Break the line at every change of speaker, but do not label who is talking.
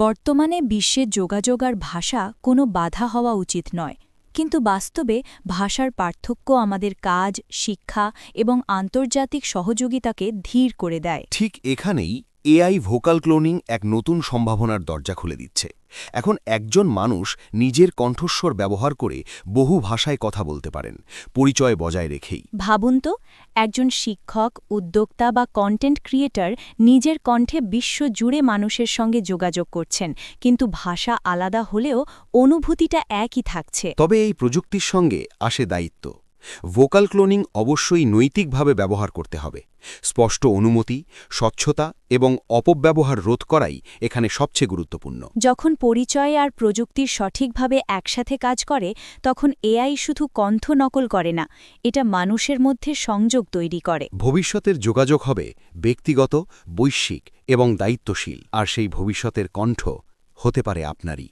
বর্তমানে বিশ্বে যোগাযোগ আর ভাষা কোনো বাধা হওয়া উচিত নয়, কিন্তু বাস্তবে ভাষার পার্থক্য আমাদের কাজ, শিক্ষা এবং আন্তর্জাতিক সহযোগিতাকে ধীর করে দেয়।
ঠিক এখানেই এআই ভোকাল ক্লোনিং এক নতুন সম্ভাবনার দরজা খুলে দিচ্ছে। এখন একজন মানুষ নিজের কণ্ঠস্বর ব্যবহার করে বহু ভাষায় কথা বলতে পারেন, পরিচয় বজায় রেখেই।
ভাবুন তো, একজন শিক্ষক, উদ্যোক্তা বা কন্টেন্ট ক্রিয়েটর নিজের কণ্ঠে বিশ্ব জুড়ে মানুষের সঙ্গে যোগাযোগ করছেন, কিন্তু ভাষা আলাদা হলেও অনুভূতিটা একই থাকছে।
তবে এই প্রযুক্তির সঙ্গে আসে দায়িত্ব। ভোকাল ক্লোনিং অবশ্যই নৈতিকভাবে ব্যবহার করতে হবে। স্পষ্ট অনুমতি, স্বচ্ছতা এবং অপব্যবহার রোধ করাই এখানে সবচেয়ে গুরুত্বপূর্ণ।
যখন পরিচয় আর প্রযুক্তির সঠিকভাবে একসাথে কাজ করে, তখন এআই শুধু কণ্ঠ নকল করে না, এটা মানুষের মধ্যে সংযোগ তৈরি করে।
ভবিষ্যতের যোগাযোগ হবে ব্যক্তিগত, বৈশ্বিক এবং দায়িত্বশীল, আর সেই ভবিষ্যতের কণ্ঠ হতে পারে আপনারই।